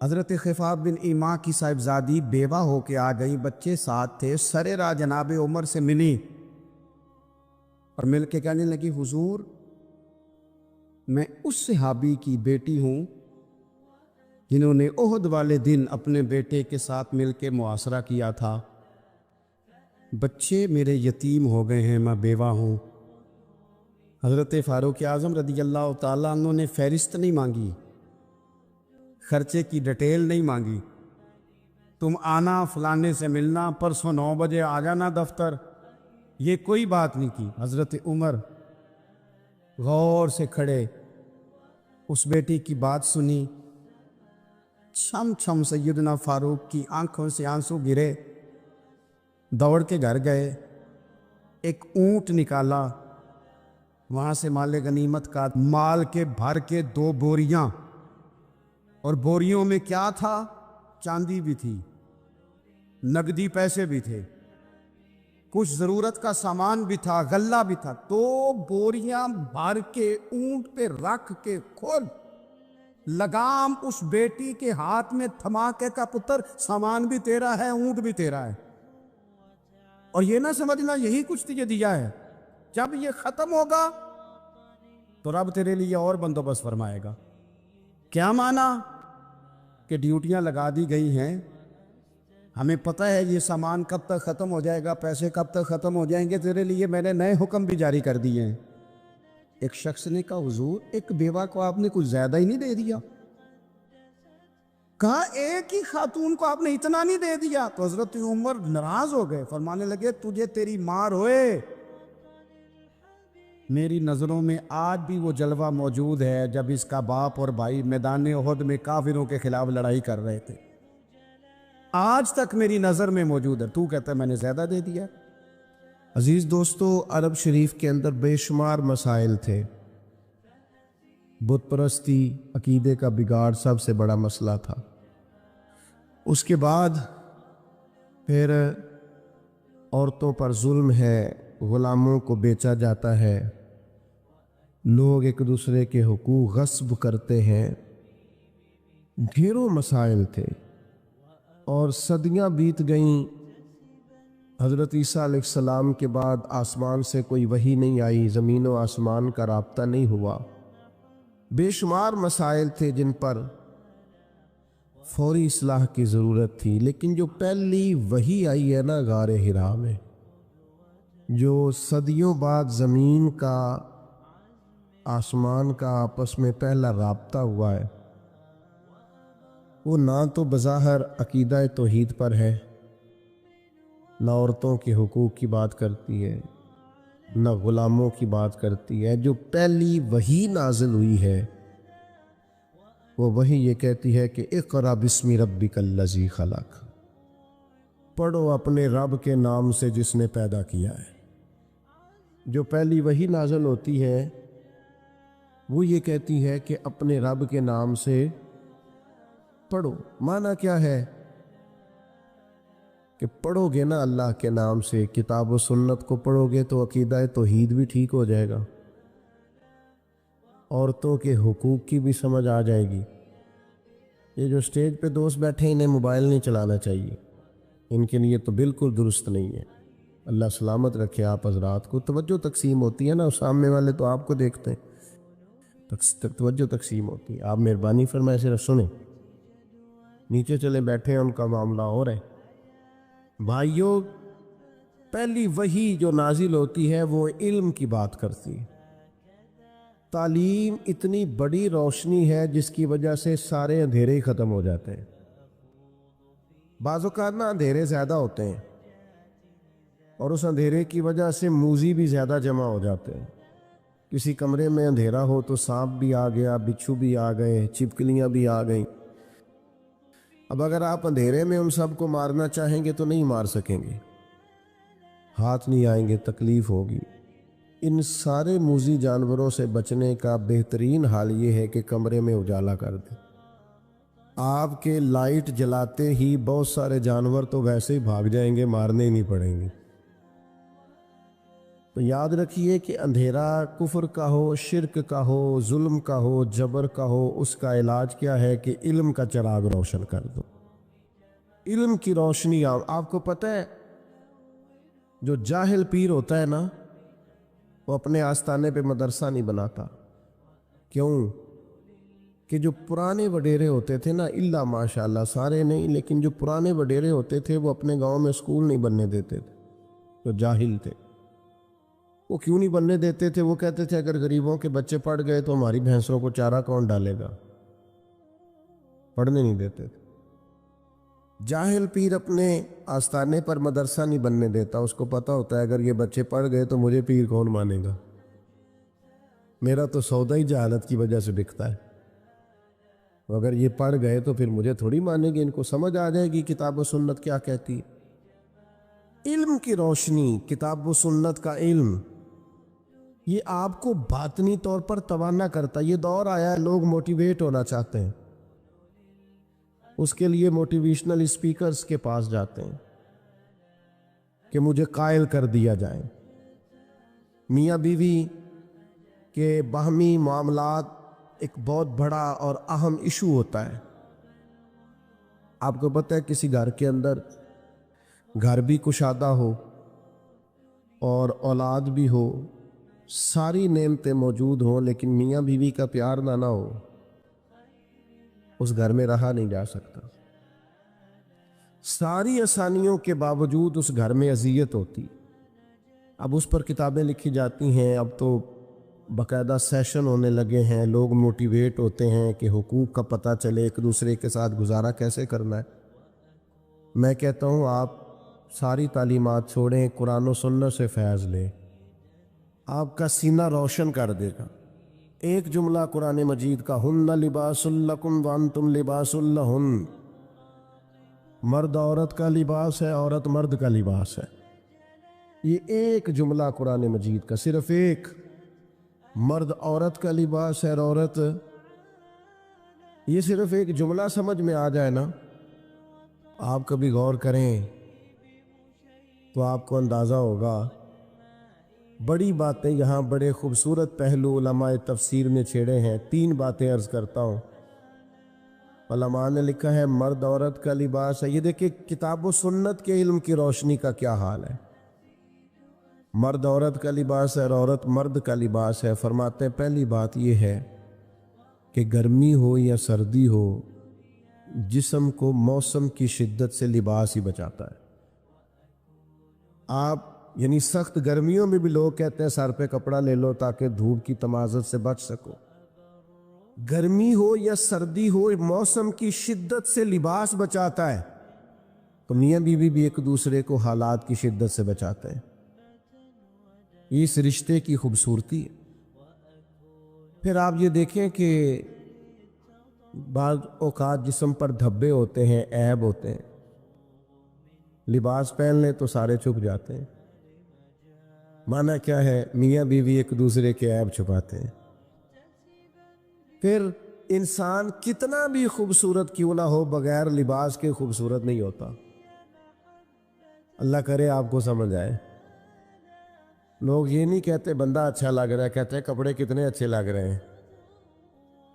حضرت خفاف بن ایما کی صاحبزادی بیوہ ہو کے آ گئی، بچے ساتھ تھے، سر راہ جناب عمر سے ملی اور مل کے کہنے لگی حضور میں اس صحابی کی بیٹی ہوں جنہوں نے احد والے دن اپنے بیٹے کے ساتھ مل کے معاشرہ کیا تھا، بچے میرے یتیم ہو گئے ہیں، میں بیوہ ہوں۔ حضرت فاروق اعظم رضی اللہ تعالیٰ عنہ نے فہرست نہیں مانگی، خرچے کی ڈیٹیل نہیں مانگی، تم آنا فلانے سے ملنا، پرسوں 9 بجے آ جانا دفتر، یہ کوئی بات نہیں کی۔ حضرت عمر غور سے کھڑے، اس بیٹی کی بات سنی، چھم چھم سیدنا فاروق کی آنکھوں سے آنسو گرے، دوڑ کے گھر گئے، ایک اونٹ نکالا، وہاں سے مال غنیمت کا مال کے بھر کے 2 بوریاں، اور بوریوں میں کیا تھا؟ چاندی بھی تھی، نقدی پیسے بھی تھے، کچھ ضرورت کا سامان بھی تھا، غلہ بھی تھا، 2 بوریاں بھر کے اونٹ پہ رکھ کے خود لگام اس بیٹی کے ہاتھ میں تھما کے کا پتر سامان بھی تیرا ہے، اونٹ بھی تیرا ہے، اور یہ نہ سمجھنا یہی کچھ تجھے دیا ہے، جب یہ ختم ہوگا تو رب تیرے لیے اور بندوبست فرمائے گا۔ کیا مانا کہ ڈیوٹیاں لگا دی گئی ہیں، ہمیں پتہ ہے یہ سامان کب تک ختم ہو جائے گا، پیسے کب تک ختم ہو جائیں گے، تیرے لیے میں نے نئے حکم بھی جاری کر دیے ہیں۔ ایک شخص نے کہا حضور ایک بیوہ کو آپ نے کچھ زیادہ ہی نہیں دے دیا؟ کہا ایک ہی خاتون کو آپ نے اتنا نہیں دے دیا؟ تو حضرت عمر ناراض ہو گئے، فرمانے لگے تجھے تیری مار ہوئے، میری نظروں میں آج بھی وہ جلوہ موجود ہے جب اس کا باپ اور بھائی میدان احد میں کافروں کے خلاف لڑائی کر رہے تھے، آج تک میری نظر میں موجود ہے، تو کہتا ہے میں نے زیادہ دے دیا۔ عزیز دوستو، عرب شریف کے اندر بے شمار مسائل تھے، بت پرستی، عقیدے کا بگاڑ سب سے بڑا مسئلہ تھا۔ اس کے بعد پھر عورتوں پر ظلم ہے، غلاموں کو بیچا جاتا ہے، لوگ ایک دوسرے کے حقوق غصب کرتے ہیں، ڈھیروں مسائل تھے، اور صدیاں بیت گئیں۔ حضرت عیسیٰ علیہ السلام کے بعد آسمان سے کوئی وحی نہیں آئی، زمین و آسمان کا رابطہ نہیں ہوا، بے شمار مسائل تھے جن پر فوری اصلاح کی ضرورت تھی۔ لیکن جو پہلی وحی آئی ہے نا غار حرا میں، جو صدیوں بعد زمین کا آسمان کا آپس میں پہلا رابطہ ہوا ہے، وہ نہ تو بظاہر عقیدہ توحید پر ہے، نہ عورتوں کے حقوق کی بات کرتی ہے، نہ غلاموں کی بات کرتی ہے۔ جو پہلی وحی نازل ہوئی ہے وہ وحی یہ کہتی ہے کہ اقرأ بسم ربک الذی خلق، پڑھو اپنے رب کے نام سے جس نے پیدا کیا ہے۔ جو پہلی وحی نازل ہوتی ہے وہ یہ کہتی ہے کہ اپنے رب کے نام سے پڑھو۔ معنی کیا ہے کہ پڑھو گے نا اللہ کے نام سے، کتاب و سنت کو پڑھو گے تو عقیدہ توحید بھی ٹھیک ہو جائے گا، عورتوں کے حقوق کی بھی سمجھ آ جائے گی۔ یہ جو سٹیج پہ دوست بیٹھے انہیں موبائل نہیں چلانا چاہیے، ان کے لیے تو بالکل درست نہیں ہے۔ اللہ سلامت رکھے آپ حضرات کو۔ توجہ تقسیم ہوتی ہے نا، سامنے والے تو آپ کو دیکھتے ہیں، توجہ تقسیم ہوتی ہے، آپ مہربانی فرمائے صرف سنیں، نیچے چلے بیٹھے ہیں ان کا معاملہ ہو رہا ہے۔ بھائیوں، پہلی وحی جو نازل ہوتی ہے وہ علم کی بات کرتی ہے۔ تعلیم اتنی بڑی روشنی ہے جس کی وجہ سے سارے اندھیرے ہی ختم ہو جاتے ہیں۔ بعض اوقات نا اندھیرے زیادہ ہوتے ہیں اور اس اندھیرے کی وجہ سے موذی بھی زیادہ جمع ہو جاتے ہیں۔ کسی کمرے میں اندھیرا ہو تو سانپ بھی آ گیا، بچھو بھی آ گئے، چھپکلیاں بھی آ گئیں۔ اب اگر آپ اندھیرے میں ان سب کو مارنا چاہیں گے تو نہیں مار سکیں گے، ہاتھ نہیں آئیں گے، تکلیف ہوگی۔ ان سارے موذی جانوروں سے بچنے کا بہترین حال یہ ہے کہ کمرے میں اجالا کر دیں۔ آپ کے لائٹ جلاتے ہی بہت سارے جانور تو ویسے ہی بھاگ جائیں گے، مارنے ہی نہیں پڑیں گے۔ تو یاد رکھیے کہ اندھیرا کفر کا ہو، شرک کا ہو، ظلم کا ہو، جبر کا ہو، اس کا علاج کیا ہے کہ علم کا چراغ روشن کر دو۔ علم کی روشنی آپ کو پتہ ہے جو جاہل پیر ہوتا ہے نا، وہ اپنے آستانے پہ مدرسہ نہیں بناتا۔ کیوں؟ کہ جو پرانے وڈیرے ہوتے تھے نا، اللہ ماشاءاللہ سارے نہیں، لیکن جو پرانے وڈیرے ہوتے تھے وہ اپنے گاؤں میں اسکول نہیں بننے دیتے تھے۔ جو جاہل تھے وہ کیوں نہیں بننے دیتے تھے؟ وہ کہتے تھے اگر غریبوں کے بچے پڑھ گئے تو ہماری بھینسوں کو چارہ کون ڈالے گا، پڑھنے نہیں دیتے تھے۔ جاہل پیر اپنے آستانے پر مدرسہ نہیں بننے دیتا، اس کو پتہ ہوتا ہے اگر یہ بچے پڑھ گئے تو مجھے پیر کون مانے گا، میرا تو سودا ہی جہالت کی وجہ سے بکتا ہے، اگر یہ پڑھ گئے تو پھر مجھے تھوڑی مانے گے، ان کو سمجھ آ جائے گی کتاب و سنت کیا کہتی ہے۔ علم کی روشنی، کتاب و سنت کا علم، یہ آپ کو باطنی طور پر توانا کرتا ہے۔ یہ دور آیا ہے لوگ موٹیویٹ ہونا چاہتے ہیں، اس کے لیے موٹیویشنل اسپیکرز کے پاس جاتے ہیں کہ مجھے قائل کر دیا جائے۔ میاں بیوی کے باہمی معاملات ایک بہت بڑا اور اہم ایشو ہوتا ہے۔ آپ کو پتہ ہے کسی گھر کے اندر گھر بھی کشادہ ہو اور اولاد بھی ہو، ساری نعمتیں موجود ہوں، لیکن میاں بیوی کا پیار نہ ہو، اس گھر میں رہا نہیں جا سکتا۔ ساری آسانیوں کے باوجود اس گھر میں اذیت ہوتی۔ اب اس پر کتابیں لکھی جاتی ہیں، اب تو باقاعدہ سیشن ہونے لگے ہیں، لوگ موٹیویٹ ہوتے ہیں کہ حقوق کا پتہ چلے، ایک دوسرے کے ساتھ گزارا کیسے کرنا ہے۔ میں کہتا ہوں آپ ساری تعلیمات چھوڑیں، قرآن و سنت سے فیض لیں، آپ کا سینہ روشن کر دے گا۔ ایک جملہ قرآن مجید کا، ہن لباس لکم وانتم لباس لہن، مرد عورت کا لباس ہے، عورت مرد کا لباس ہے۔ یہ ایک جملہ قرآن مجید کا، صرف ایک، مرد عورت کا لباس ہے اور عورت، یہ صرف ایک جملہ سمجھ میں آ جائے نا، آپ کبھی غور کریں تو آپ کو اندازہ ہوگا۔ بڑی باتیں یہاں بڑے خوبصورت پہلو علماء تفسیر نے چھیڑے ہیں۔ 3 باتیں عرض کرتا ہوں۔ علماء نے لکھا ہے مرد عورت کا لباس ہے۔ یہ دیکھیں کتاب و سنت کے علم کی روشنی کا کیا حال ہے۔ مرد عورت کا لباس ہے اور عورت مرد کا لباس ہے۔ فرماتے ہیں پہلی بات یہ ہے کہ گرمی ہو یا سردی ہو، جسم کو موسم کی شدت سے لباس ہی بچاتا ہے۔ آپ یعنی سخت گرمیوں میں بھی لوگ کہتے ہیں سر پہ کپڑا لے لو تاکہ دھوپ کی تمازت سے بچ سکو۔ گرمی ہو یا سردی ہو، موسم کی شدت سے لباس بچاتا ہے، تو میاں بیوی بھی ایک دوسرے کو حالات کی شدت سے بچاتے ہیں۔ اس رشتے کی خوبصورتی ہے۔ پھر آپ یہ دیکھیں کہ بعض اوقات جسم پر دھبے ہوتے ہیں، عیب ہوتے ہیں، لباس پہن لیں تو سارے چھپ جاتے ہیں۔ معنی کیا ہے؟ میاں بیوی ایک دوسرے کے عیب چھپاتے ہیں۔ پھر انسان کتنا بھی خوبصورت کیوں نہ ہو، بغیر لباس کے خوبصورت نہیں ہوتا۔ اللہ کرے آپ کو سمجھ آئے۔ لوگ یہ نہیں کہتے بندہ اچھا لگ رہا ہے، کہتے ہیں کپڑے کتنے اچھے لگ رہے ہیں،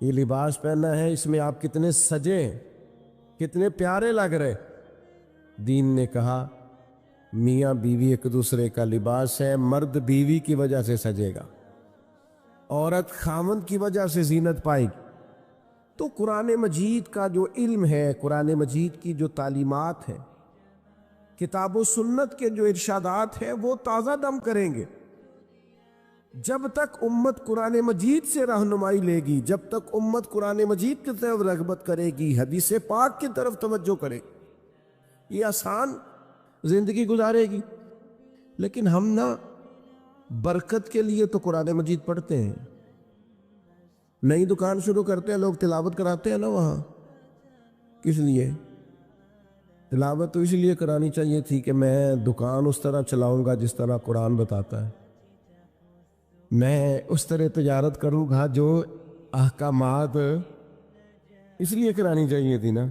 یہ لباس پہنا ہے اس میں آپ کتنے سجے، کتنے پیارے لگ رہے۔ دین نے کہا میاں بیوی ایک دوسرے کا لباس ہے، مرد بیوی کی وجہ سے سجے گا، عورت خامند کی وجہ سے زینت پائے گی۔ تو قرآن مجید کا جو علم ہے، قرآن مجید کی جو تعلیمات ہیں، کتاب و سنت کے جو ارشادات ہیں، وہ تازہ دم کریں گے۔ جب تک امت قرآن مجید سے رہنمائی لے گی، جب تک امت قرآن مجید کی طرف رغبت کرے گی، حدیث پاک کی طرف توجہ کرے، یہ آسان زندگی گزارے گی۔ لیکن ہم نا برکت کے لیے تو قرآن مجید پڑھتے ہیں، نئی دکان شروع کرتے ہیں لوگ تلاوت کراتے ہیں نا وہاں، کس لیے؟ تلاوت تو اس لیے کرانی چاہیے تھی کہ میں دکان اس طرح چلاؤں گا جس طرح قرآن بتاتا ہے، میں اس طرح تجارت کروں گا جو احکامات، اس لیے کرانی چاہیے تھی نا۔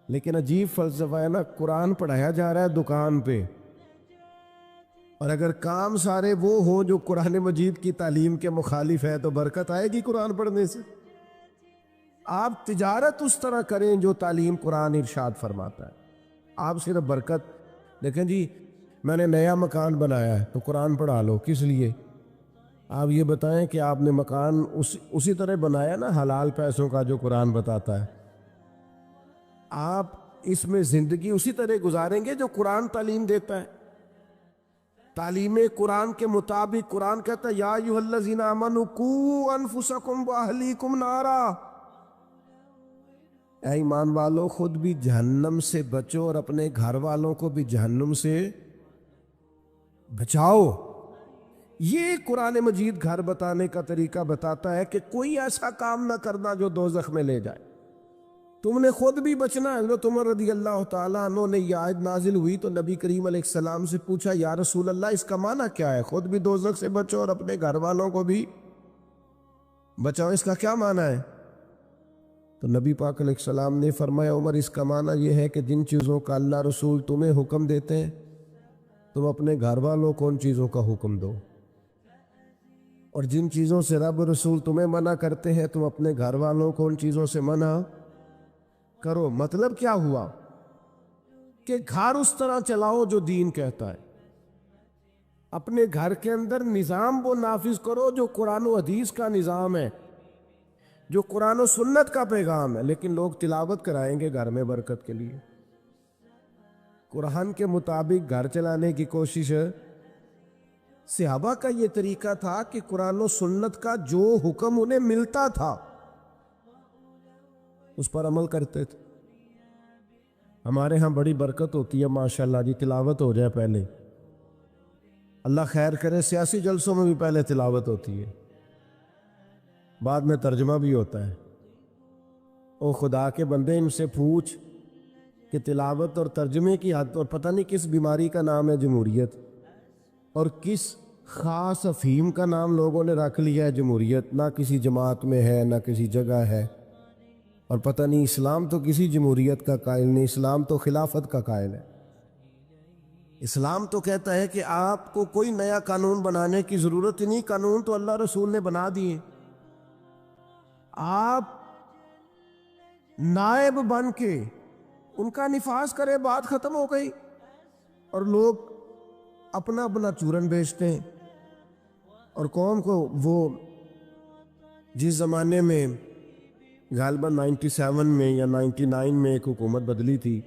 لیکن عجیب فلسفہ ہے نا، قرآن پڑھایا جا رہا ہے دکان پہ، اور اگر کام سارے وہ ہوں جو قرآن مجید کی تعلیم کے مخالف ہے تو برکت آئے گی قرآن پڑھنے سے؟ آپ تجارت اس طرح کریں جو تعلیم قرآن ارشاد فرماتا ہے، آپ صرف برکت دیکھیں جی میں نے نیا مکان بنایا ہے تو قرآن پڑھا لو، کس لیے؟ آپ یہ بتائیں کہ آپ نے مکان اسی طرح بنایا نا حلال پیسوں کا جو قرآن بتاتا ہے، آپ اس میں زندگی اسی طرح گزاریں گے جو قرآن تعلیم دیتا ہے؟ تعلیم قرآن کے مطابق قرآن کہتا ہے یا ایھا الذین آمنوا قوا انفسکم واہلیکم نارا، اے ایمان والو خود بھی جہنم سے بچو اور اپنے گھر والوں کو بھی جہنم سے بچاؤ۔ یہ قرآن مجید گھر بتانے کا طریقہ بتاتا ہے کہ کوئی ایسا کام نہ کرنا جو دوزخ میں لے جائے، تم نے خود بھی بچنا ہے۔ حضرت عمر رضی اللہ تعالیٰ عنہ نے یہ آیت نازل ہوئی تو نبی کریم علیہ السلام سے پوچھا یا رسول اللہ اس کا معنی کیا ہے؟ خود بھی دوزخ سے بچو اور اپنے گھر والوں کو بھی بچاؤ، اس کا کیا معنی ہے؟ تو نبی پاک علیہ السلام نے فرمایا عمر اس کا معنی یہ ہے کہ جن چیزوں کا اللہ رسول تمہیں حکم دیتے ہیں تم اپنے گھر والوں کو ان چیزوں کا حکم دو، اور جن چیزوں سے رب رسول تمہیں منع کرتے ہیں تم اپنے گھر والوں کو ان چیزوں سے منع کرو۔ مطلب کیا ہوا کہ گھر اس طرح چلاؤ جو دین کہتا ہے، اپنے گھر کے اندر نظام وہ نافذ کرو جو قرآن و حدیث کا نظام ہے، جو قرآن و سنت کا پیغام ہے، لیکن لوگ تلاوت کرائیں گے گھر میں برکت کے لیے۔ قرآن کے مطابق گھر چلانے کی کوشش ہے۔ صحابہ کا یہ طریقہ تھا کہ قرآن و سنت کا جو حکم انہیں ملتا تھا اس پر عمل کرتے تھے۔ ہمارے ہاں بڑی برکت ہوتی ہے ماشاءاللہ جی، تلاوت ہو جائے پہلے، اللہ خیر کرے، سیاسی جلسوں میں بھی پہلے تلاوت ہوتی ہے، بعد میں ترجمہ بھی ہوتا ہے۔ او خدا کے بندے ان سے پوچھ کہ تلاوت اور ترجمے کی حد، اور پتہ نہیں کس بیماری کا نام ہے جمہوریت، اور کس خاص افہیم کا نام لوگوں نے رکھ لیا ہے جمہوریت، نہ کسی جماعت میں ہے نہ کسی جگہ ہے، اور پتہ نہیں اسلام تو کسی جمہوریت کا قائل نہیں، اسلام تو خلافت کا قائل ہے۔ اسلام تو کہتا ہے کہ آپ کو کوئی نیا قانون بنانے کی ضرورت ہی نہیں، قانون تو اللہ رسول نے بنا دیے، آپ نائب بن کے ان کا نفاذ کرے، بات ختم ہو گئی۔ اور لوگ اپنا اپنا چورن بیچتے ہیں، اور قوم کو وہ جس زمانے میں غالباً 97 میں یا 99 میں ایک حکومت بدلی تھی،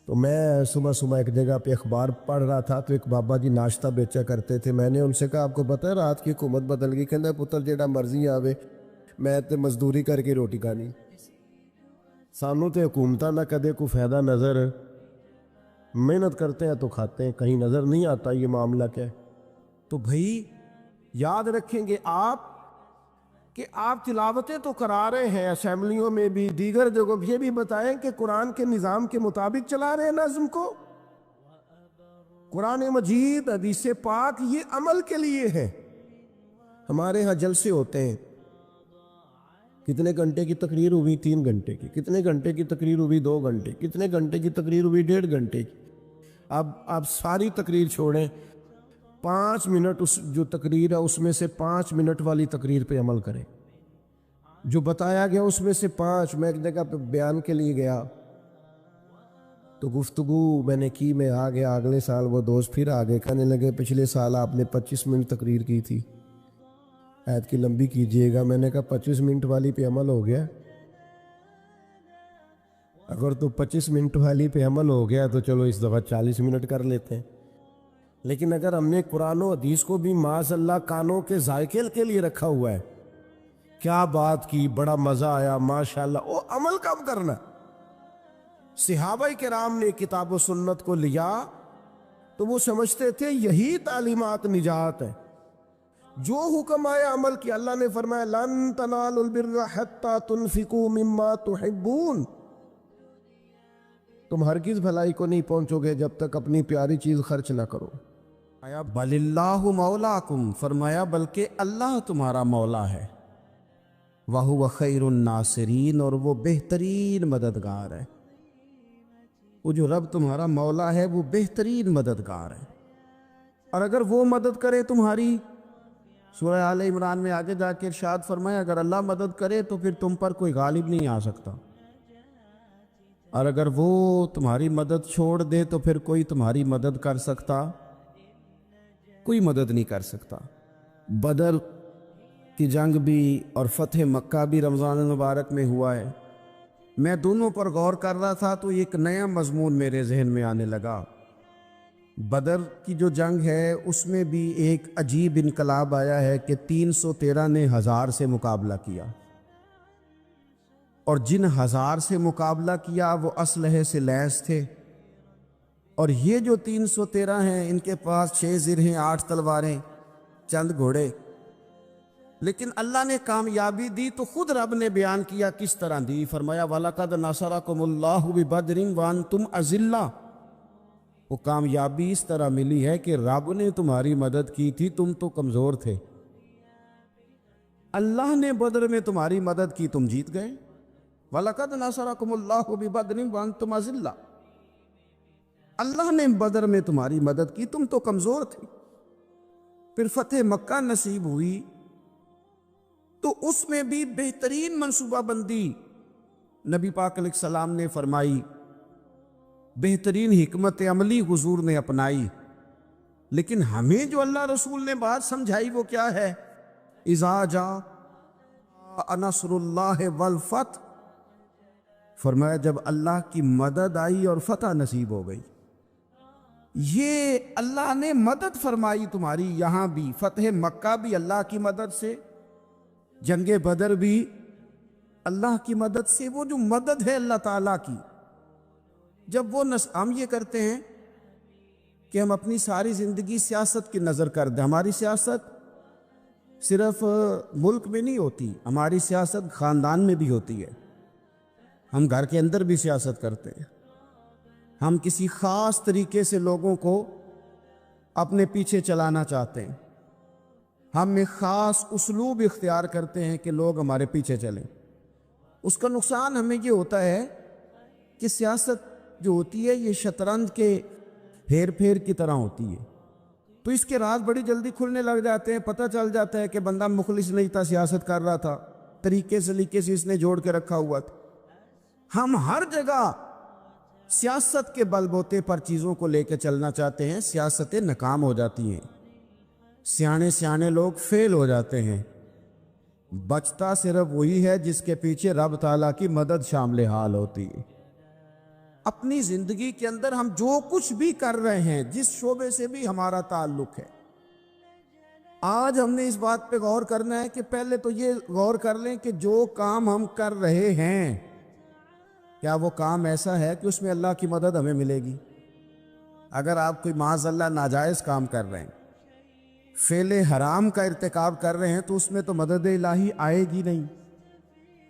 تو میں صبح صبح ایک جگہ پہ اخبار پڑھ رہا تھا تو ایک بابا جی ناشتہ بیچا کرتے تھے، میں نے ان سے کہا آپ کو پتہ ہے رات کی حکومت بدل گئی؟ کہنا پتر جیڑا مرضی آوے میں تے مزدوری کر کے روٹی کھانی، سانوں تے حکومتاں نہ کدے کو فائدہ نظر، محنت کرتے ہیں تو کھاتے ہیں، کہیں نظر نہیں آتا یہ معاملہ کیا ہے۔ تو بھائی یاد رکھیں گے آپ کہ آپ تلاوتیں تو کرا رہے ہیں اسمبلیوں میں بھی، دیگر جگہوں بھی، یہ بھی بتائیں کہ قرآن کے نظام کے مطابق چلا رہے ہیں نظم کو۔ قرآن مجید حدیث پاک یہ عمل کے لیے ہے۔ ہمارے ہاں جلسے ہوتے ہیں، کتنے گھنٹے کی تقریر ہوئی؟ 3 گھنٹے کی۔ کتنے گھنٹے کی تقریر ہوئی؟ 2 گھنٹے۔ کتنے گھنٹے کی تقریر ہوئی؟ 1.5 گھنٹے کی۔ اب آپ ساری تقریر چھوڑیں، 5 منٹ اس جو تقریر ہے اس میں سے 5 منٹ والی تقریر پہ عمل کریں، جو بتایا گیا اس میں سے 5۔ میں ایک جگہ پہ بیان کے لیے گیا تو گفتگو میں نے کی، میں آ گیا، اگلے سال وہ دوست پھر آ گئے، کہنے لگے پچھلے سال آپ نے 25 منٹ تقریر کی تھی، آیت کی لمبی کیجئے گا۔ میں نے کہا 25 منٹ والی پہ عمل ہو گیا؟ اگر تو 25 منٹ والی پہ عمل ہو گیا تو چلو اس دفعہ 40 منٹ کر لیتے ہیں، لیکن اگر ہم نے قرآن و حدیث کو بھی معاذ اللہ کانوں کے ذائقے کے لیے رکھا ہوا ہے، کیا بات کی، بڑا مزہ آیا ماشاءاللہ، وہ عمل کب کرنا؟ صحابہ کرام نے کتاب و سنت کو لیا تو وہ سمجھتے تھے یہی تعلیمات نجات ہے، جو حکم آیا عمل کیا۔ اللہ نے فرمایا لن تنالوا البر حتی تنفقوا مما تحبون، تم ہرگز بھلائی کو نہیں پہنچو گے جب تک اپنی پیاری چیز خرچ نہ کرو۔ بل اللہ مولاکم، فرمایا بلکہ اللہ تمہارا مولا ہے، وَهُوَ خَيْرُ النَّاصِرِينَ، اور وہ بہترین مددگار ہے۔ وہ جو رب تمہارا مولا ہے وہ بہترین مددگار ہے۔ اور اگر وہ مدد کرے تمہاری، سورہ آل عمران میں آگے جا کے ارشاد فرمایا اگر اللہ مدد کرے تو پھر تم پر کوئی غالب نہیں آ سکتا، اور اگر وہ تمہاری مدد چھوڑ دے تو پھر کوئی تمہاری مدد کر سکتا؟ کوئی مدد نہیں کر سکتا۔ بدر کی جنگ بھی اور فتح مکہ بھی رمضان المبارک میں ہوا ہے۔ میں دونوں پر غور کر رہا تھا تو ایک نیا مضمون میرے ذہن میں آنے لگا۔ بدر کی جو جنگ ہے اس میں بھی ایک عجیب انقلاب آیا ہے کہ 313 نے 1000 سے مقابلہ کیا، اور جن 1000 سے مقابلہ کیا وہ اسلحے سے لیس تھے، اور یہ جو 313 ہیں ان کے پاس 6 زرہیں، 8 تلواریں، چند گھوڑے، لیکن اللہ نے کامیابی دی تو خود رب نے بیان کیا کس طرح دی۔ فرمایا وَلَقَدْ نَصَرَكُمُ اللَّهُ بِبَدْرٍ وَأَنْتُمْ أَذِلَّةٌ۔ وہ کامیابی اس طرح ملی ہے کہ رب نے تمہاری مدد کی تھی، تم تو کمزور تھے، اللہ نے بدر میں تمہاری مدد کی، تم جیت گئے۔ وَلَقَدْ نَصَرَكُمُ اللَّهُ بِبَدْرٍ وَأَنْتُمْ أَذِلَّةٌ، اللہ نے بدر میں تمہاری مدد کی، تم تو کمزور تھے۔ پھر فتح مکہ نصیب ہوئی تو اس میں بھی بہترین منصوبہ بندی نبی پاک علیہ السلام نے فرمائی، بہترین حکمت عملی حضور نے اپنائی، لیکن ہمیں جو اللہ رسول نے بات سمجھائی وہ کیا ہے؟ اذا جاء نصر اللہ والفتح، فرمایا جب اللہ کی مدد آئی اور فتح نصیب ہو گئی۔ یہ اللہ نے مدد فرمائی تمہاری، یہاں بھی فتح مکہ بھی اللہ کی مدد سے، جنگ بدر بھی اللہ کی مدد سے۔ وہ جو مدد ہے اللہ تعالیٰ کی، جب وہ ہم یہ کرتے ہیں کہ ہم اپنی ساری زندگی سیاست کی نظر کر دیں، ہماری سیاست صرف ملک میں نہیں ہوتی، ہماری سیاست خاندان میں بھی ہوتی ہے، ہم گھر کے اندر بھی سیاست کرتے ہیں، ہم کسی خاص طریقے سے لوگوں کو اپنے پیچھے چلانا چاہتے ہیں، ہم ایک خاص اسلوب اختیار کرتے ہیں کہ لوگ ہمارے پیچھے چلیں۔ اس کا نقصان ہمیں یہ ہوتا ہے کہ سیاست جو ہوتی ہے یہ شطرنج کے ہیر پھیر کی طرح ہوتی ہے، تو اس کے راز بڑی جلدی کھلنے لگ جاتے ہیں، پتہ چل جاتا ہے کہ بندہ مخلص نہیں تھا، سیاست کر رہا تھا، طریقے سے اس نے جوڑ کے رکھا ہوا تھا۔ ہم ہر جگہ سیاست کے بل بوتے پر چیزوں کو لے کے چلنا چاہتے ہیں، سیاستیں ناکام ہو جاتی ہیں، سیانے لوگ فیل ہو جاتے ہیں، بچتا صرف وہی ہے جس کے پیچھے رب تعالیٰ کی مدد شامل حال ہوتی ہے۔ اپنی زندگی کے اندر ہم جو کچھ بھی کر رہے ہیں، جس شعبے سے بھی ہمارا تعلق ہے، آج ہم نے اس بات پہ غور کرنا ہے کہ پہلے تو یہ غور کر لیں کہ جو کام ہم کر رہے ہیں کیا وہ کام ایسا ہے کہ اس میں اللہ کی مدد ہمیں ملے گی؟ اگر آپ کوئی معاذ اللہ ناجائز کام کر رہے ہیں، فعل حرام کا ارتکاب کر رہے ہیں، تو اس میں تو مدد الہی آئے گی نہیں۔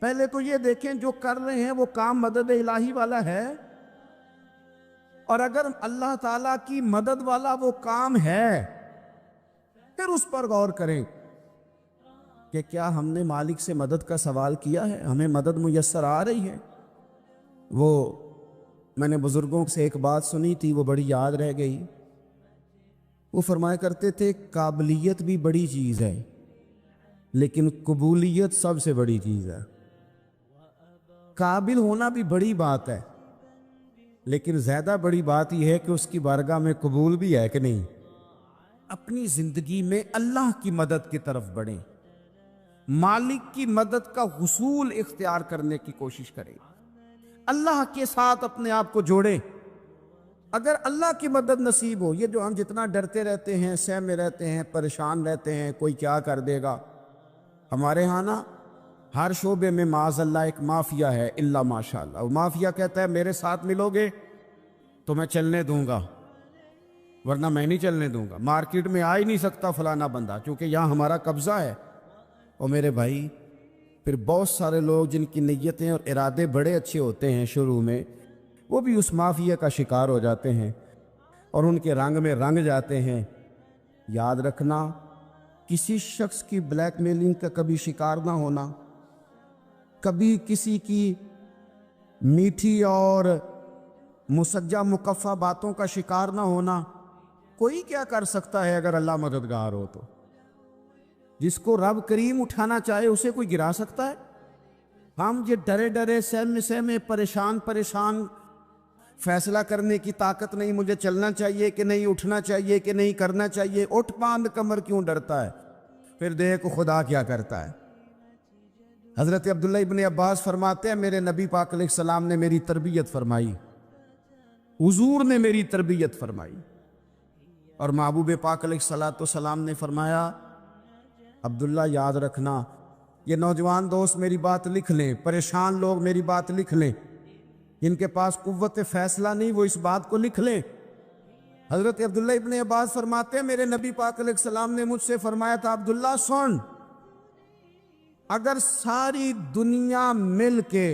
پہلے تو یہ دیکھیں جو کر رہے ہیں وہ کام مدد الہی والا ہے، اور اگر اللہ تعالیٰ کی مدد والا وہ کام ہے پھر اس پر غور کریں کہ کیا ہم نے مالک سے مدد کا سوال کیا ہے، ہمیں مدد میسر آ رہی ہے۔ وہ میں نے بزرگوں سے ایک بات سنی تھی، وہ بڑی یاد رہ گئی۔ وہ فرمایا کرتے تھے قابلیت بھی بڑی چیز ہے لیکن قبولیت سب سے بڑی چیز ہے۔ قابل ہونا بھی بڑی بات ہے لیکن زیادہ بڑی بات یہ ہے کہ اس کی بارگاہ میں قبول بھی ہے کہ نہیں۔ اپنی زندگی میں اللہ کی مدد کی طرف بڑھیں، مالک کی مدد کا حصول اختیار کرنے کی کوشش کریں، اللہ کے ساتھ اپنے آپ کو جوڑیں۔ اگر اللہ کی مدد نصیب ہو، یہ جو ہم جتنا ڈرتے رہتے ہیں، سہ میں رہتے ہیں، پریشان رہتے ہیں کوئی کیا کر دے گا، ہمارے ہاں نا ہر شعبے میں معاذ اللہ ایک مافیا ہے، الا ماشاء اللہ۔ وہ مافیا کہتا ہے میرے ساتھ ملو گے تو میں چلنے دوں گا ورنہ میں نہیں چلنے دوں گا، مارکیٹ میں آ ہی نہیں سکتا فلانا بندہ کیونکہ یہاں ہمارا قبضہ ہے۔ اور میرے بھائی پھر بہت سارے لوگ جن کی نیتیں اور ارادے بڑے اچھے ہوتے ہیں شروع میں، وہ بھی اس مافیا کا شکار ہو جاتے ہیں اور ان کے رنگ میں رنگ جاتے ہیں۔ یاد رکھنا، کسی شخص کی بلیک میلنگ کا کبھی شکار نہ ہونا، کبھی کسی کی میٹھی اور مسجع مکفہ باتوں کا شکار نہ ہونا، کوئی کیا کر سکتا ہے اگر اللہ مددگار ہو تو؟ جس کو رب کریم اٹھانا چاہے اسے کوئی گرا سکتا ہے؟ ہم یہ ڈرے ڈرے سہمے سہمے پریشان پریشان فیصلہ کرنے کی طاقت نہیں، مجھے چلنا چاہیے کہ نہیں، اٹھنا چاہیے کہ نہیں، کرنا چاہیے، اٹھ باندھ کمر کیوں ڈرتا ہے؟ پھر دیکھو خدا کیا کرتا ہے۔ حضرت عبداللہ ابن عباس فرماتے ہیں میرے نبی پاک علیہ السلام نے میری تربیت فرمائی، حضور نے میری تربیت فرمائی، اور محبوب پاک علیہ السلام نے فرمایا عبداللہ یاد رکھنا، یہ نوجوان دوست میری بات لکھ لیں، پریشان لوگ میری بات لکھ لیں، جن کے پاس قوت فیصلہ نہیں وہ اس بات کو لکھ لیں۔ حضرت عبداللہ ابن عباس فرماتے ہیں میرے نبی پاک علیہ السلام نے مجھ سے فرمایا تھا عبداللہ سن، اگر ساری دنیا مل کے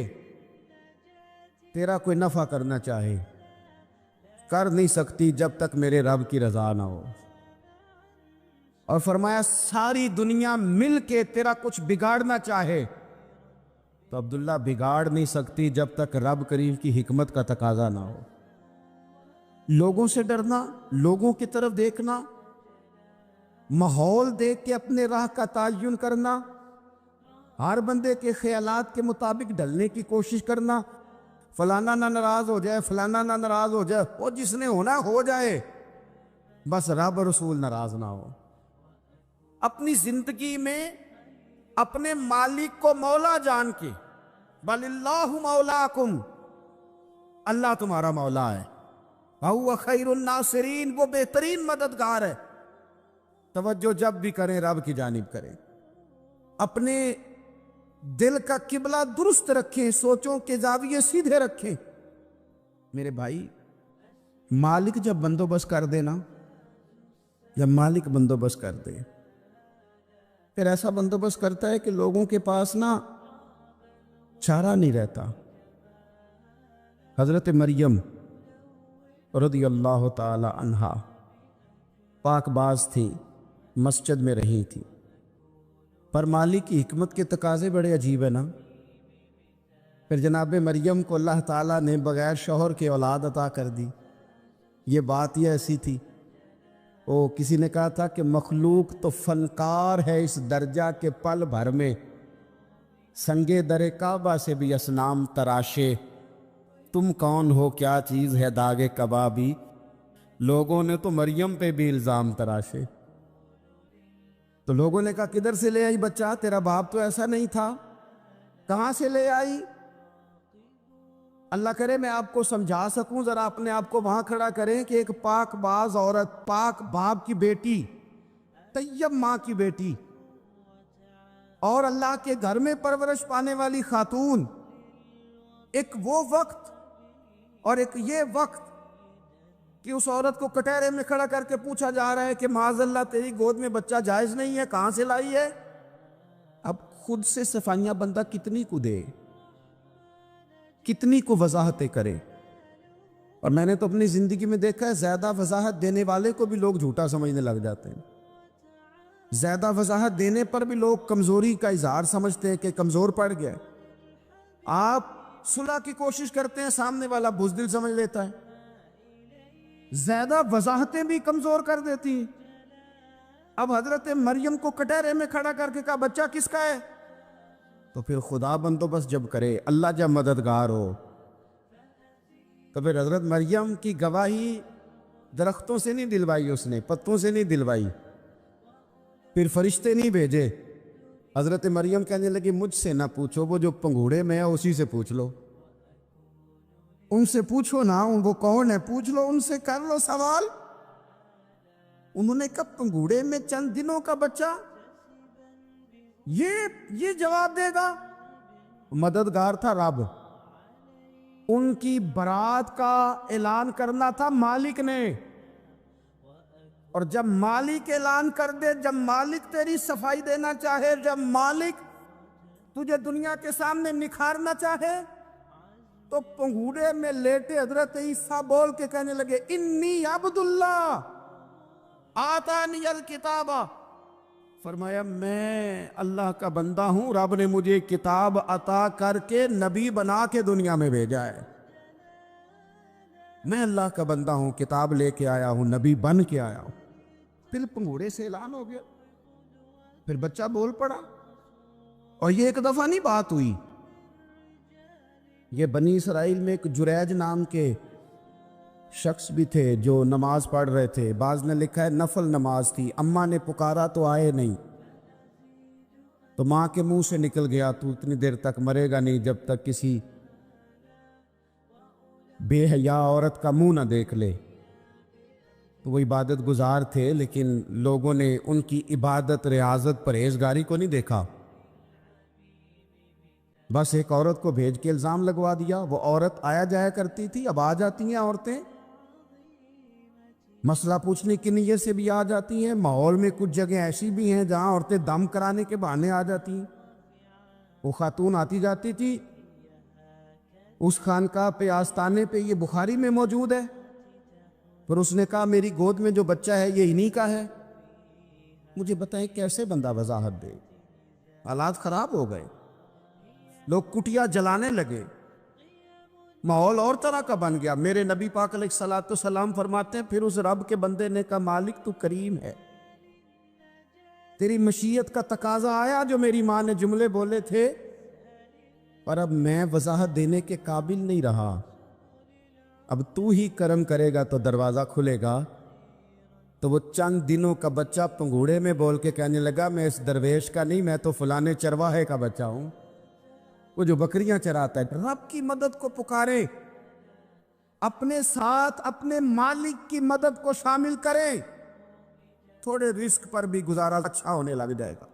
تیرا کوئی نفع کرنا چاہے، کر نہیں سکتی جب تک میرے رب کی رضا نہ ہو، اور فرمایا ساری دنیا مل کے تیرا کچھ بگاڑنا چاہے تو عبداللہ بگاڑ نہیں سکتی جب تک رب کریم کی حکمت کا تقاضا نہ ہو۔ لوگوں سے ڈرنا، لوگوں کی طرف دیکھنا، ماحول دیکھ کے اپنے راہ کا تعین کرنا، ہر بندے کے خیالات کے مطابق ڈھلنے کی کوشش کرنا، فلانا نہ ناراض ہو جائے، فلانا نہ ناراض ہو جائے، وہ جس نے ہونا ہو جائے، بس رب رسول ناراض نہ ہو۔ اپنی زندگی میں اپنے مالک کو مولا جان کے، بل اللہ مولاکم، اللہ تمہارا مولا ہے، وَهُوَ خَيْرُ النَّاصِرِينَ، وہ بہترین مددگار ہے۔ توجہ جب بھی کریں رب کی جانب کریں، اپنے دل کا قبلہ درست رکھیں، سوچوں کے زاویے سیدھے رکھیں۔ میرے بھائی، مالک جب بندوبست کر دے نا، جب مالک بندوبست کر دے، پھر ایسا بندوبست کرتا ہے کہ لوگوں کے پاس نا چارہ نہیں رہتا۔ حضرت مریم رضی اللہ تعالی عنہا پاک باز تھی، مسجد میں رہی تھی، پر مالک کی حکمت کے تقاضے بڑے عجیب ہیں نا۔ پھر جناب مریم کو اللہ تعالیٰ نے بغیر شوہر کے اولاد عطا کر دی۔ یہ بات یہ ایسی تھی، کسی نے کہا تھا کہ مخلوق تو فنکار ہے اس درجہ کے پل بھر میں سنگے در کعبہ سے بھی اصنام تراشے، تم کون ہو کیا چیز ہے داغ کبابی، لوگوں نے تو مریم پہ بھی الزام تراشے۔ تو لوگوں نے کہا کدھر سے لے آئی بچہ، تیرا باپ تو ایسا نہیں تھا، کہاں سے لے آئی؟ اللہ کرے میں آپ کو سمجھا سکوں، ذرا اپنے آپ کو وہاں کھڑا کریں کہ ایک پاک باز عورت، پاک باپ کی بیٹی، طیب ماں کی بیٹی، اور اللہ کے گھر میں پرورش پانے والی خاتون، ایک وہ وقت اور ایک یہ وقت کہ اس عورت کو کٹہرے میں کھڑا کر کے پوچھا جا رہا ہے کہ معاذ اللہ تیری گود میں بچہ جائز نہیں ہے، کہاں سے لائی ہے؟ اب خود سے صفائیاں بندہ کتنی کو دے، کتنی کو وضاحتیں کرے؟ اور میں نے تو اپنی زندگی میں دیکھا ہے زیادہ وضاحت دینے والے کو بھی لوگ جھوٹا سمجھنے لگ جاتے ہیں، زیادہ وضاحت دینے پر بھی لوگ کمزوری کا اظہار سمجھتے ہیں کہ کمزور پڑ گیا۔ آپ صلح کی کوشش کرتے ہیں، سامنے والا بزدل سمجھ لیتا ہے، زیادہ وضاحتیں بھی کمزور کر دیتی ہیں۔ اب حضرت مریم کو کٹہرے میں کھڑا کر کے کہا بچہ کس کا ہے؟ تو پھر خدا بندوبست جب کرے، اللہ جب مددگار ہو، تو پھر حضرت مریم کی گواہی درختوں سے نہیں دلوائی، اس نے پتوں سے نہیں دلوائی، پھر فرشتے نہیں بھیجے۔ حضرت مریم کہنے لگی مجھ سے نہ پوچھو، وہ جو پنگوڑے میں ہے اسی سے پوچھ لو، ان سے پوچھو نا، وہ کون ہے پوچھ لو، ان سے کر لو سوال۔ انہوں نے کہا پنگوڑے میں چند دنوں کا بچہ یہ جواب دے گا؟ مددگار تھا رب، ان کی برات کا اعلان کرنا تھا مالک نے، اور جب مالک اعلان کر دے، جب مالک تیری صفائی دینا چاہے، جب مالک تجھے دنیا کے سامنے نکھارنا چاہے، تو پنگوڑے میں لیٹے حضرت عیسیٰ بول کے کہنے لگے انی عبداللہ آتانی الکتاب، فرمایا میں اللہ کا بندہ ہوں، رب نے مجھے کتاب عطا کر کے نبی بنا کے دنیا میں بھیجا ہے۔ میں اللہ کا بندہ ہوں، کتاب لے کے آیا ہوں، نبی بن کے آیا ہوں۔ پھر پنگوڑے سے اعلان ہو گیا، پھر بچہ بول پڑا، اور یہ ایک دفعہ نہیں بات ہوئی۔ یہ بنی اسرائیل میں ایک جریج نام کے شخص بھی تھے جو نماز پڑھ رہے تھے، بعض نے لکھا ہے نفل نماز تھی، اماں نے پکارا تو آئے نہیں، تو ماں کے منہ سے نکل گیا تو اتنی دیر تک مرے گا نہیں جب تک کسی بے حیا عورت کا منہ نہ دیکھ لے۔ تو وہ عبادت گزار تھے، لیکن لوگوں نے ان کی عبادت، ریاضت، پرہیزگاری کو نہیں دیکھا، بس ایک عورت کو بھیج کے الزام لگوا دیا۔ وہ عورت آیا جایا کرتی تھی، اب آ جاتی ہیں عورتیں، مسئلہ پوچھنے کی نیت سے بھی آ جاتی ہیں۔ ماحول میں کچھ جگہ ایسی بھی ہیں جہاں عورتیں دم کرانے کے بہانے آ جاتی ہیں۔ وہ خاتون آتی جاتی تھی، اس خانقاہ پہ، آستانے پہ، یہ بخاری میں موجود ہے، پھر اس نے کہا میری گود میں جو بچہ ہے یہ انہی کا ہے۔ مجھے بتائیں کیسے بندہ وضاحت دے؟ حالات خراب ہو گئے، لوگ کٹیا جلانے لگے، ماحول اور طرح کا بن گیا۔ میرے نبی پاک علیہ الصلوۃ والسلام فرماتے ہیں پھر اس رب کے بندے نے کہا مالک تو کریم ہے، تیری مشیت کا تقاضا آیا جو میری ماں نے جملے بولے تھے، پر اب میں وضاحت دینے کے قابل نہیں رہا، اب تو ہی کرم کرے گا تو دروازہ کھلے گا۔ تو وہ چند دنوں کا بچہ پنگوڑے میں بول کے کہنے لگا میں اس درویش کا نہیں، میں تو فلانے چرواہے کا بچہ ہوں، وہ جو بکریاں چراتا ہے۔ رب کی مدد کو پکارے، اپنے ساتھ اپنے مالک کی مدد کو شامل کریں، تھوڑے رزق پر بھی گزارا اچھا ہونے لگ جائے گا۔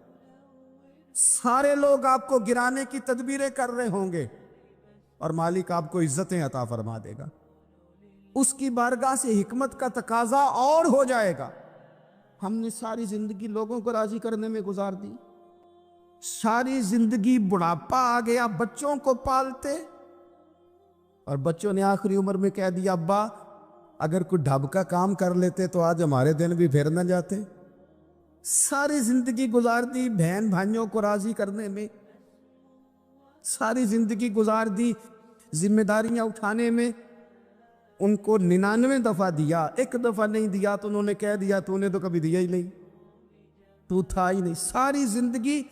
سارے لوگ آپ کو گرانے کی تدبیریں کر رہے ہوں گے اور مالک آپ کو عزتیں عطا فرما دے گا، اس کی بارگاہ سے حکمت کا تقاضا اور ہو جائے گا۔ ہم نے ساری زندگی لوگوں کو راضی کرنے میں گزار دی، ساری زندگی بڑھاپا آ گیا بچوں کو پالتے، اور بچوں نے آخری عمر میں کہہ دیا ابا اگر کوئی ڈھب کا کام کر لیتے تو آج ہمارے دن بھی پھر نہ جاتے۔ ساری زندگی گزار دی بہن بھائیوں کو راضی کرنے میں، ساری زندگی گزار دی ذمہ داریاں اٹھانے میں، ان کو 99 دفعہ دیا، ایک دفعہ نہیں دیا تو انہوں نے کہہ دیا تو نے تو کبھی دیا ہی نہیں، تو تھا ہی نہیں۔ ساری زندگی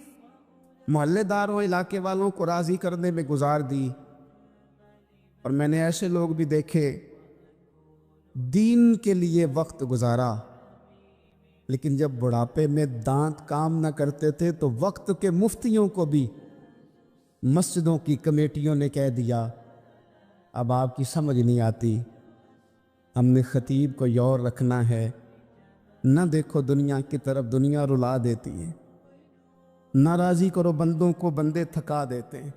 محلے داروں، علاقے والوں کو راضی کرنے میں گزار دی، اور میں نے ایسے لوگ بھی دیکھے دین کے لیے وقت گزارا، لیکن جب بڑھاپے میں دانت کام نہ کرتے تھے تو وقت کے مفتیوں کو بھی مسجدوں کی کمیٹیوں نے کہہ دیا اب آپ کی سمجھ نہیں آتی، ہم نے خطیب کو یور رکھنا ہے، نہ دیکھو دنیا کی طرف، دنیا رلا دیتی ہے، نہ راضی کرو بندوں کو، بندے تھکا دیتے ہیں،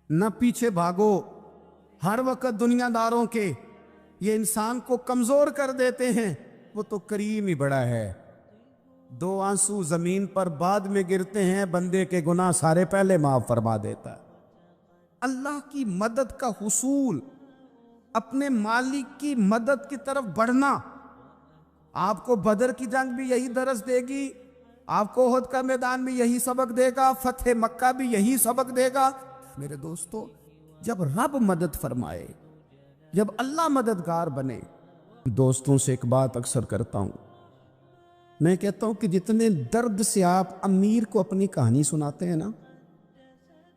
نہ پیچھے بھاگو ہر وقت دنیا داروں کے، یہ انسان کو کمزور کر دیتے ہیں، وہ تو کریم ہی بڑا ہے، 2 آنسو زمین پر بعد میں گرتے ہیں، بندے کے گناہ سارے پہلے معاف فرما دیتا ہے۔ اللہ کی مدد کا حصول، اپنے مالک کی مدد کی طرف بڑھنا، آپ کو بدر کی جنگ بھی یہی درس دے گی، آپ کو احد کا میدان بھی یہی سبق دے گا، فتح مکہ بھی یہی سبق دے گا۔ میرے دوستو، جب رب مدد فرمائے، جب اللہ مددگار بنے، دوستوں سے ایک بات اکثر کرتا ہوں، میں کہتا ہوں کہ جتنے درد سے آپ امیر کو اپنی کہانی سناتے ہیں نا،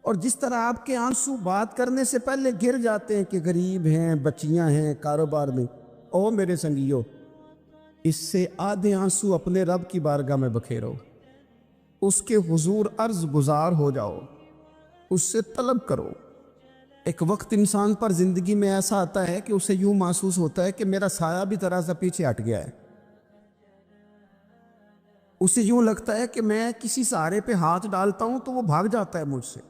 اور جس طرح آپ کے آنسو بات کرنے سے پہلے گر جاتے ہیں کہ غریب ہیں، بچیاں ہیں، کاروبار میں، او میرے سنگیو، اس سے آدھے آنسو اپنے رب کی بارگاہ میں بکھیرو، اس کے حضور عرض گزار ہو جاؤ، اس سے طلب کرو۔ ایک وقت انسان پر زندگی میں ایسا آتا ہے کہ اسے یوں محسوس ہوتا ہے کہ میرا سایہ بھی ذرا سا پیچھے ہٹ گیا ہے، اسے یوں لگتا ہے کہ میں کسی سہارے پہ ہاتھ ڈالتا ہوں تو وہ بھاگ جاتا ہے مجھ سے،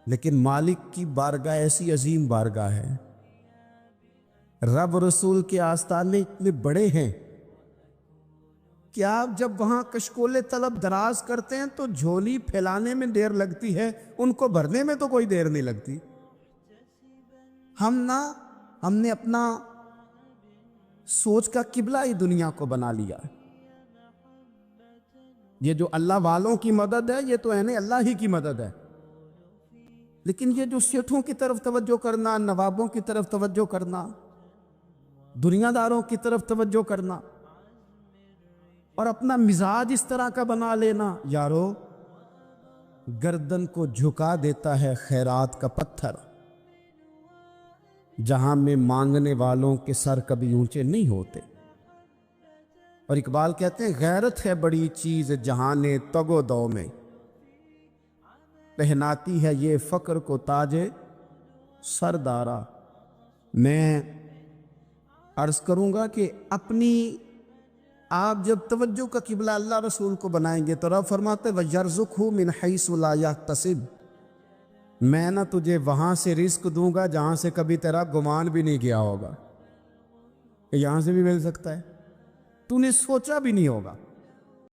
لیکن مالک کی بارگاہ ایسی عظیم بارگاہ ہے، رب رسول کے آستانے اتنے بڑے ہیں کہ آپ جب وہاں کشکول طلب دراز کرتے ہیں تو جھولی پھیلانے میں دیر لگتی ہے، ان کو بھرنے میں تو کوئی دیر نہیں لگتی۔ ہم نے اپنا سوچ کا قبلہ ہی دنیا کو بنا لیا ہے۔ یہ جو اللہ والوں کی مدد ہے یہ تو اللہ ہی کی مدد ہے، لیکن یہ جو سیٹھوں کی طرف توجہ کرنا، نوابوں کی طرف توجہ کرنا، دنیا داروں کی طرف توجہ کرنا اور اپنا مزاج اس طرح کا بنا لینا، یارو گردن کو جھکا دیتا ہے خیرات کا پتھر، جہاں میں مانگنے والوں کے سر کبھی اونچے نہیں ہوتے۔ اور اقبال کہتے ہیں غیرت ہے بڑی چیز جہان تگ و دو میں، پہناتی ہے یہ فقر کو تاج سردارا۔ میں عرض کروں گا کہ اپنی آپ جب توجہ کا قبلہ اللہ رسول کو بنائیں گے تو رب فرماتے وَيَرْزُقْهُ مِنْ حَيْثُ لَا يَحْتَسِبُ، میں نہ تجھے وہاں سے رزق دوں گا جہاں سے کبھی تیرا گمان بھی نہیں کیا ہوگا کہ یہاں سے بھی مل سکتا ہے، تو نے سوچا بھی نہیں ہوگا۔